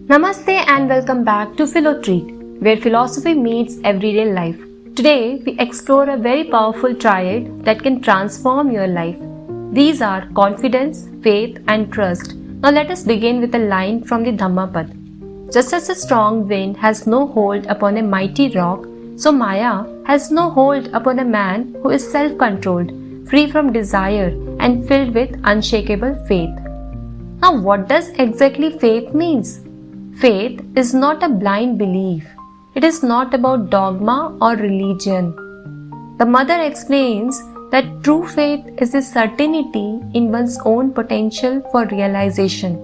Namaste and welcome back to Philo Treat, where philosophy meets everyday life. Today, we explore a very powerful triad that can transform your life. These are confidence, faith, and trust. Now, let us begin with a line from the Dhammapad. Just as a strong wind has no hold upon a mighty rock, so Maya has no hold upon a man who is self-controlled, free from desire, and filled with unshakable faith. Now, what does exactly faith means? Faith is not a blind belief. It is not about dogma or religion. The mother explains that true faith is a certainty in one's own potential for realization.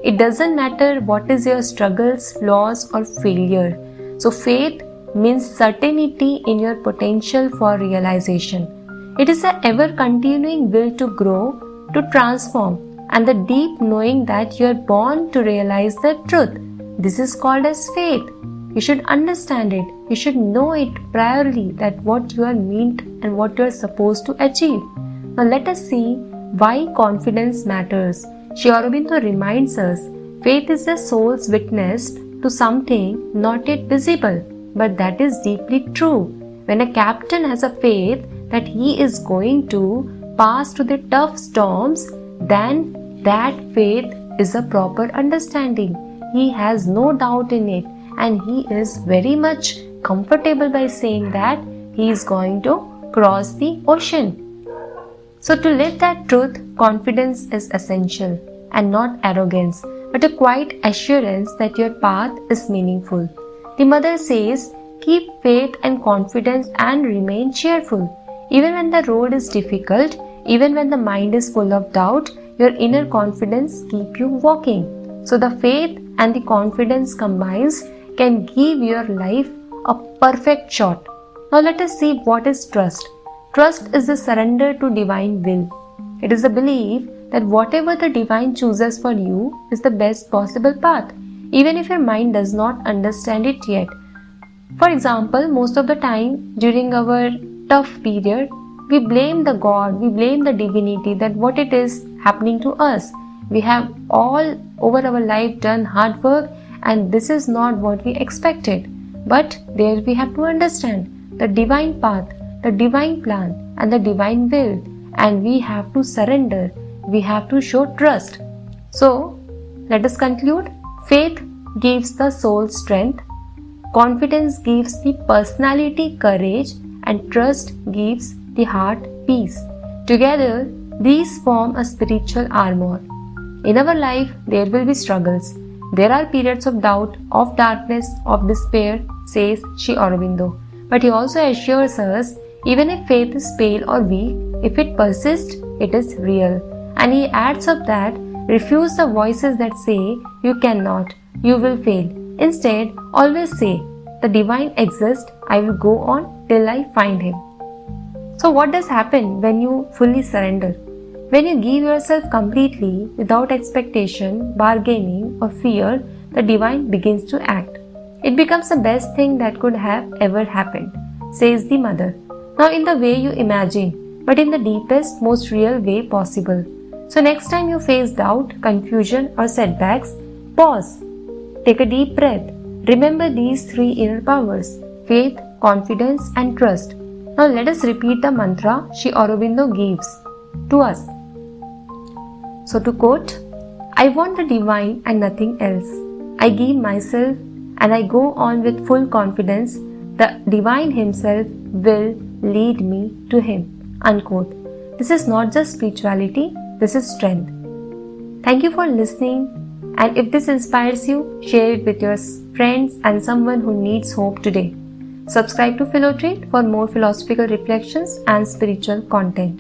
It doesn't matter what is your struggles, flaws, or failure. So, faith means certainty in your potential for realization. It is an ever continuing will to grow, to transform, and the deep knowing that you are born to realize the truth. This is called as faith. You should understand it. You should know it priorly that what you are meant and what you are supposed to achieve. Now let us see why confidence matters. Sri Aurobindo reminds us faith is the soul's witness to something not yet visible, but that is deeply true. When a captain has a faith that he is going to pass through the tough storms, then that faith is a proper understanding. He has no doubt in it and he is very much comfortable by saying that he is going to cross the ocean. So to live that truth, confidence is essential and not arrogance, but a quiet assurance that your path is meaningful. The mother says, keep faith and confidence and remain cheerful. Even when the road is difficult, even when the mind is full of doubt, your inner confidence keep you walking. So the faith and the confidence combined can give your life a perfect shot. Now let us see what is trust. Trust is the surrender to divine will. It is the belief that whatever the divine chooses for you is the best possible path, even if your mind does not understand it yet. For example, most of the time during our tough period, we blame the God, we blame the divinity that what it is happening to us. We have all over our life done hard work and this is not what we expected. But there we have to understand the divine path, the divine plan and the divine will, and we have to surrender. We have to show trust. So let us conclude. Faith gives the soul strength, confidence gives the personality courage, and trust gives the heart peace. Together, these form a spiritual armor. In our life, there will be struggles. There are periods of doubt, of darkness, of despair, says Sri Aurobindo. But he also assures us, even if faith is pale or weak, if it persists, it is real. And he adds up that, refuse the voices that say, you cannot, you will fail. Instead, always say, the divine exists, I will go on till I find him. So what does happen when you fully surrender? When you give yourself completely without expectation, bargaining or fear, the divine begins to act. It becomes the best thing that could have ever happened, says the mother. Not in the way you imagine, but in the deepest, most real way possible. So next time you face doubt, confusion or setbacks, pause. Take a deep breath. Remember these three inner powers, faith, confidence and trust. Now let us repeat the mantra Sri Aurobindo gives to us. So to quote, I want the divine and nothing else. I give myself and I go on with full confidence. The divine himself will lead me to him. Unquote. This is not just spirituality, this is strength. Thank you for listening, and if this inspires you, share it with your friends and someone who needs hope today. Subscribe to Philo Treat for more philosophical reflections and spiritual content.